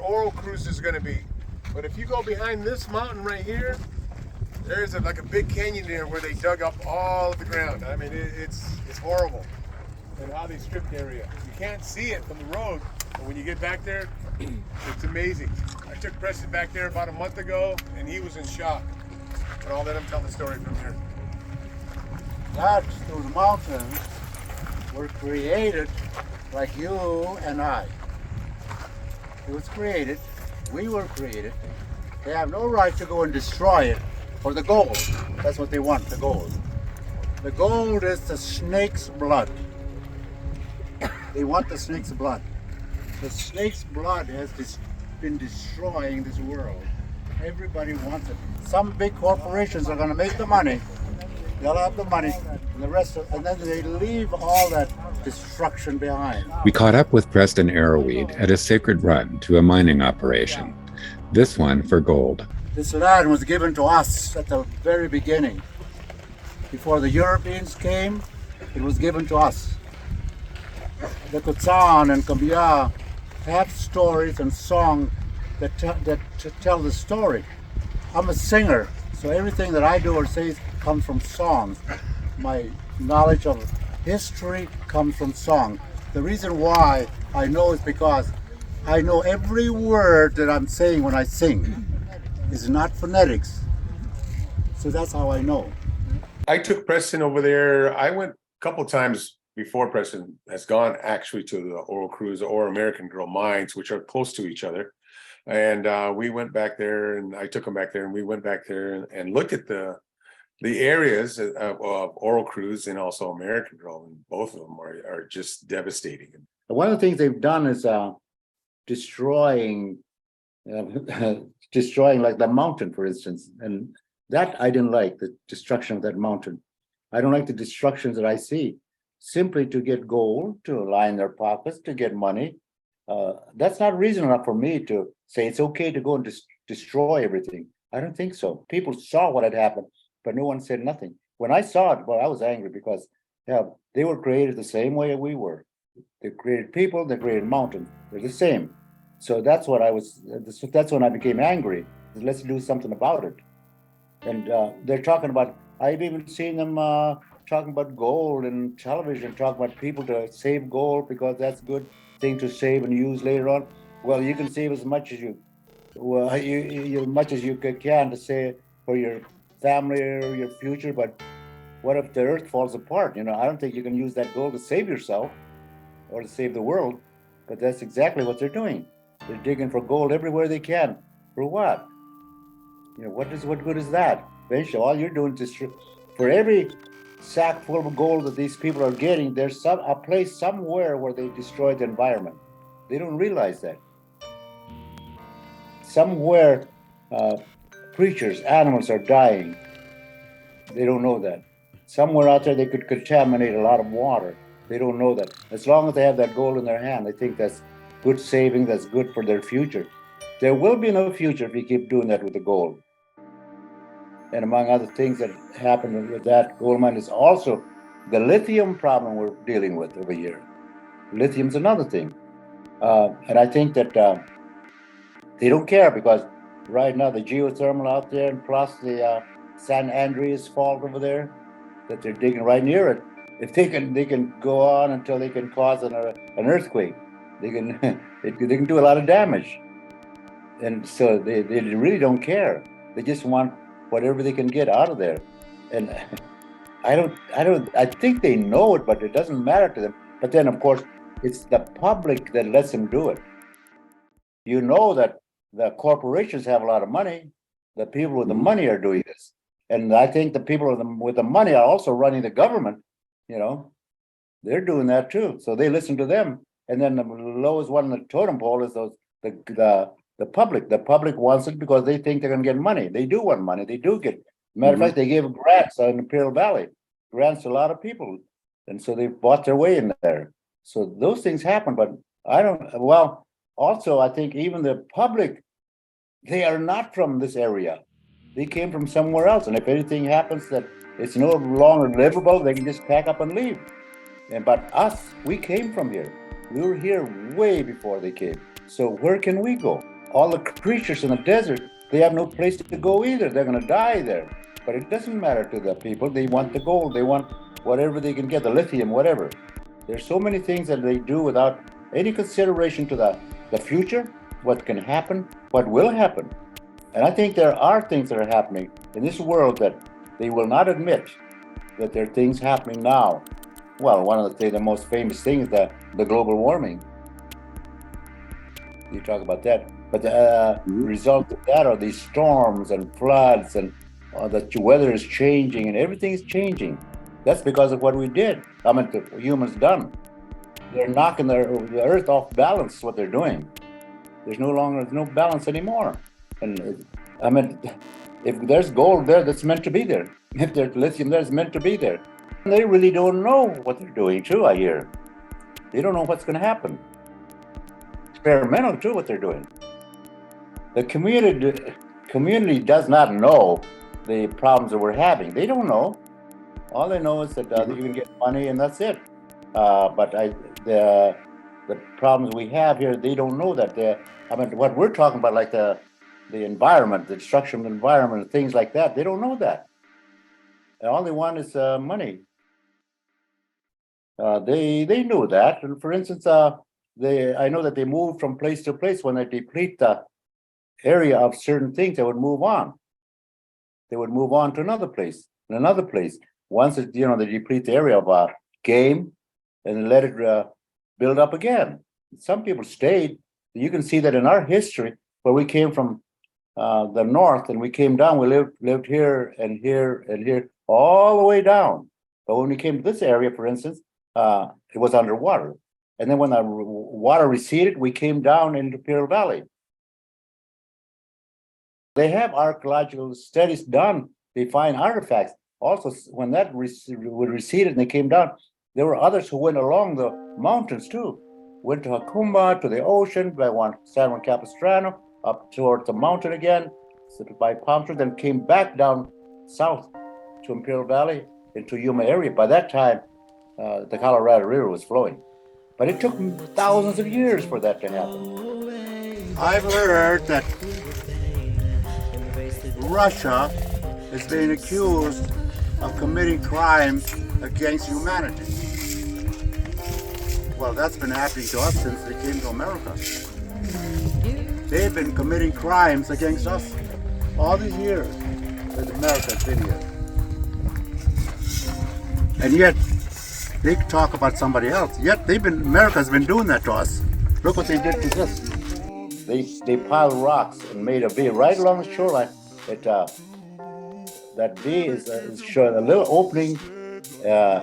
oral cruise is going to be. But if you go behind this mountain right here, there's like a big canyon there where they dug up all of the ground. I mean, it's horrible. And how they stripped the area. You can't see it from the road, but when you get back there, it's amazing. I took Preston back there about a month ago, and he was in shock. But I'll let him tell the story from here. That through the mountains were created like you and I. It was created, we were created. They have no right to go and destroy it for the gold. That's what they want, the gold. The gold is the snake's blood. They want the snake's blood. The snake's blood has been destroying this world. Everybody wants it. Some big corporations are going to make the money. They'll have the money, and the rest, and then they leave all that destruction behind. We caught up with Preston Arrowweed at a sacred run to a mining operation. This one for gold. This land was given to us at the very beginning. Before the Europeans came, it was given to us. The Kutsan and Kambia have stories and songs that tell the story. I'm a singer, so everything that I do or say comes from songs. My knowledge of history comes from song. The reason why I know is because I know every word that I'm saying when I sing. It's not phonetics. So that's how I know. I took Preston over there. I went a couple times before Preston has gone actually to the Oral Cruise or American Girl mines, which are close to each other. And we went back there, and I took him back there, and we went back there and looked at the areas of Oral Cruise and also American Girl, and both of them are just devastating. One of the things they've done is destroying like the mountain, for instance, and that I didn't like, the destruction of that mountain. I don't like the destructions that I see, simply to get gold, to line their pockets, to get money. That's not reason enough for me to say it's okay to go and destroy everything. I don't think so. People saw what had happened, but no one said nothing. When I saw it, well, I was angry because they were created the same way we were. They created people, they created mountains. They're the same. So that's what that's when I became angry. Let's do something about it. And they're talking about, I've even seen them talking about gold and television, talking about people to save gold because that's a good thing to save and use later on. Well, you can save as much as you can to save for your family or your future, but what if the earth falls apart? I don't think you can use that gold to save yourself or to save the world, but that's exactly what they're doing. They're digging for gold everywhere they can. For what? What good is that? Eventually, all you're doing is for every sack full of gold that these people are getting, there's a place somewhere where they destroy the environment. They don't realize that. Somewhere, creatures, animals are dying. They don't know that. Somewhere out there, they could contaminate a lot of water. They don't know that. As long as they have that gold in their hand, they think that's good saving, that's good for their future. There will be no future if you keep doing that with the gold. And among other things that happen with that gold mine is also the lithium problem we're dealing with over here. Lithium's another thing. And I think that they don't care because right now the geothermal out there and plus the San Andreas fault over there that they're digging right near it. If they can go on until they can cause an earthquake. They can do a lot of damage. And so they really don't care. They just want whatever they can get out of there. And I think they know it, but it doesn't matter to them. But then of course, it's the public that lets them do it. You know that the corporations have a lot of money. The people with the money are doing this. And I think the people with the money are also running the government. They're doing that too. So they listen to them. And then the lowest one on the totem pole is the public. The public wants it because they think they're going to get money. They do want money. They do get. Matter of fact, they gave grants in Imperial Valley, grants to a lot of people, and so they bought their way in there. So those things happen, but I don't. Well, also I think even the public, they are not from this area. They came from somewhere else, and if anything happens that it's no longer livable, they can just pack up and leave. But us, we came from here. We were here way before they came. So where can we go? all the creatures in the desert, they have no place to go either. They're going to die there. But it doesn't matter to the people. They want the gold. They want whatever they can get, the lithium, whatever. There's so many things that they do without any consideration to the future, what can happen, what will happen. And I think there are things that are happening in this world that they will not admit that there are things happening now. Well, one of the most famous things is the global warming. You talk about that. But the result of that are these storms and floods, and the weather is changing and everything is changing. That's because of what we did. I mean, the humans done. They're knocking the earth off balance, what they're doing. There's no balance anymore. And I mean, if there's gold there, that's meant to be there. If there's lithium there, it's meant to be there. And they really don't know what they're doing too, I hear. They don't know what's going to happen. Experimental too, what they're doing. The community does not know the problems that we're having. They don't know. All they know is that you can get money and that's it. But the problems we have here, they don't know that. I mean, what we're talking about, like the environment, the destruction of the environment, and things like that, they don't know that. And all they want is money. They knew that. And for instance, I know that they move from place to place. When they deplete the area of certain things, they would move on. They would move on to another place and another place. Once they deplete the area of game, and let it build up again. Some people stayed. You can see that in our history, where we came from the north and we came down. We lived here and here and here, all the way down. But when we came to this area, for instance, it was underwater. And then when the water receded, we came down into Imperial Valley. They have archaeological studies done. They find artifacts. Also, when that receded and they came down, there were others who went along the mountains too. Went to Jacumba, to the ocean, by San Juan Capistrano, up towards the mountain again, by Palm Springs, then came back down south to Imperial Valley, into Yuma area. By that time, the Colorado River was flowing. But it took thousands of years for that to happen. I've heard that Russia is being accused of committing crimes against humanity. Well, that's been happening to us since they came to America. They've been committing crimes against us all these years that America's been here. And yet, they talk about somebody else. Yet America's been doing that to us. Look what they did to this. They piled rocks and made a V right along the shoreline. That V is showing a little opening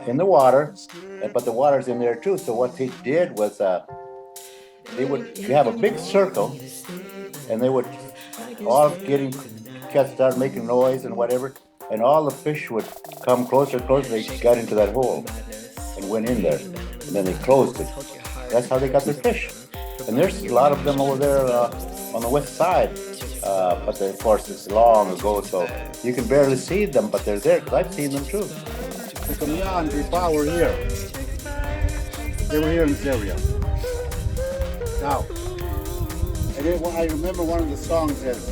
in the water, but the water's in there too. So what they did was they would have a big circle, and they would all start making noise and whatever, and all the fish would come closer and closer. They got into that hole and went in there, and then they closed it. That's how they got their fish. And there's a lot of them over there on the west side. But of course it's long ago, so you can barely see them, but they're there, because I've seen them too. The Ah-Mut-Pipa were here. They were here in this area. Now, I remember one of the songs says,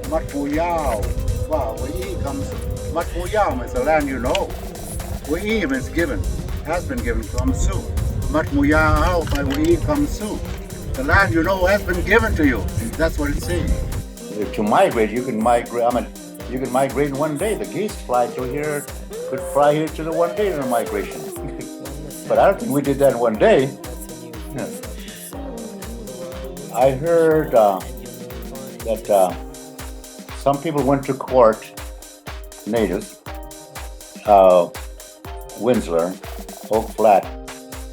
Matmuyao. Wow, where comes, Matmuyao is the land you know. Where is given, has been given from Sioux. Matmuyao by where comes Sioux. The land you know has been given to you. That's what it's saying. To migrate, you can migrate. I mean, you can migrate in one day. The geese fly through here, could fly here to the one day in a migration. But I don't think we did that in one day. Yeah. I heard that some people went to court, natives, Winslow, Oak Flat,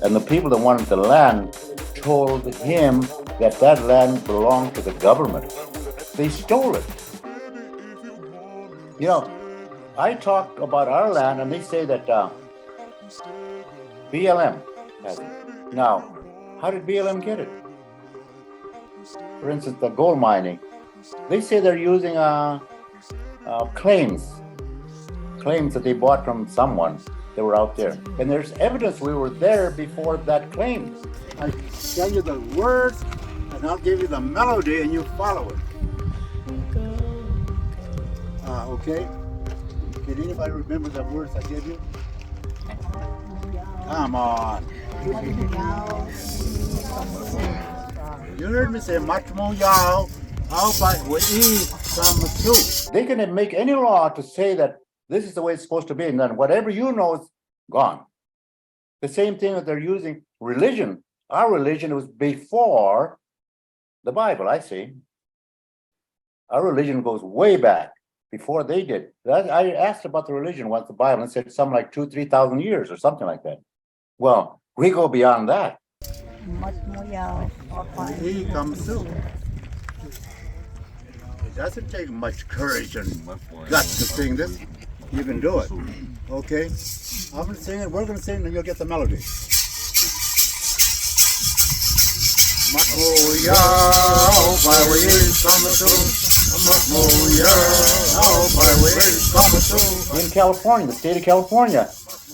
and the people that wanted the land told him that land belonged to the government. They stole it. You know, I talk about our land, and they say that BLM has it. Now, how did BLM get it? For instance, the gold mining. They say they're using claims that they bought from someone that were out there. And there's evidence we were there before that claim. I tell you the words and And I'll give you the melody and you follow it. Okay? Did anybody remember the words I gave you? Come on. You heard me say much more y'all. How about we eat some too? They can make any law to say that this is the way it's supposed to be, and then whatever you know is gone. The same thing that they're using religion. Our religion was before the Bible, I see. Our religion goes way back before they did. I asked about the religion once, the Bible, and said something like 2,000-3,000 years or something like that. Well, we go beyond that. He comes too. It doesn't take much courage and guts to sing this. You can do it. Okay? I'm going to sing it, we're going to sing it, and you'll get the melody. In California, the state of California,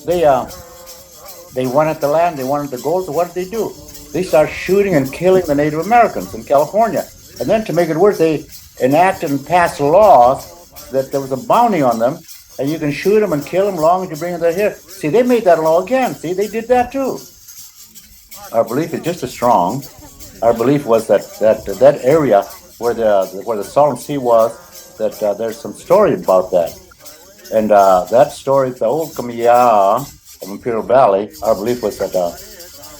they wanted the land, they wanted the gold, so what did they do? They started shooting and killing the Native Americans in California. And then to make it worse, they enacted and passed laws that there was a bounty on them, and you can shoot them and kill them as long as you bring them here. See, they made that law again. See, they did that too. Our belief is just as strong. Our belief was that area where the Salton Sea was, that there's some story about that. And that story, the old Kamiya of Imperial Valley, our belief was that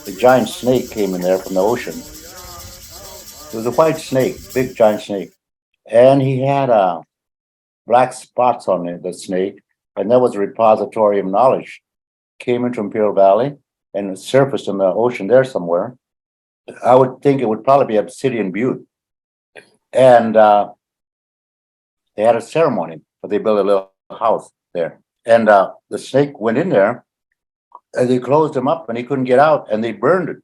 the giant snake came in there from the ocean. It was a white snake, big giant snake. And he had black spots on the snake, and that was a repository of knowledge. Came into Imperial Valley and surfaced in the ocean there somewhere. I would think it would probably be Obsidian Butte. And they had a ceremony, but they built a little house there. And the snake went in there, and they closed him up, and he couldn't get out, and they burned it.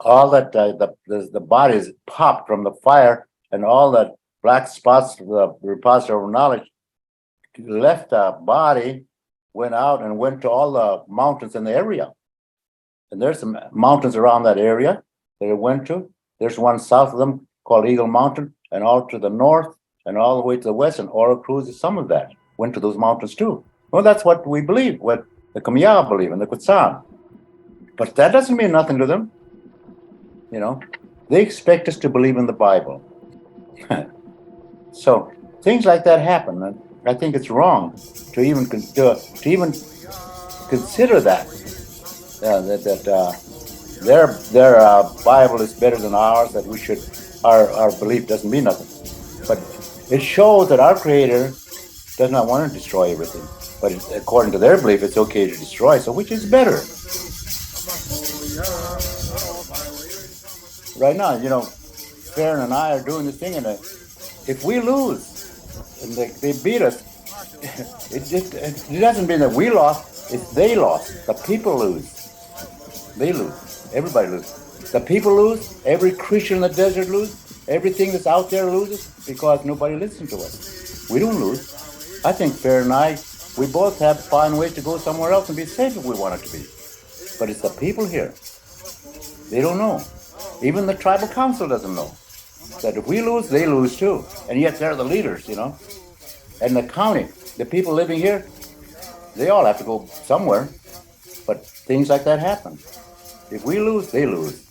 All that, the bodies popped from the fire, and all that black spots, the repository of knowledge, left the body, went out, and went to all the mountains in the area. And there's some mountains around that area that it went to. There's one south of them called Eagle Mountain, and all to the north, and all the way to the west, and Oro Cruz, some of that went to those mountains too. Well, that's what we believe, what the Kamiya believe, and the Quetzal. But that doesn't mean nothing to them. You know, they expect us to believe in the Bible. So things like that happen, and I think it's wrong to even consider that their Bible is better than ours. That we should our belief doesn't mean nothing. But it shows that our Creator does not want to destroy everything. But according to their belief, it's okay to destroy. So which is better? Right now, you know, Faron and I are doing this thing, and if we lose and they beat us, it doesn't mean that we lost, it's they lost. The people lose. They lose. Everybody loses. The people lose, every Christian in the desert loses, everything that's out there loses because nobody listens to us. We don't lose. I think Faron and I, we both have to find ways to go somewhere else and be safe if we want it to be. But it's the people here. They don't know. Even the tribal council doesn't know that if we lose, they lose too. And yet they're the leaders, you know. And the county, the people living here, they all have to go somewhere. But things like that happen. If we lose, they lose.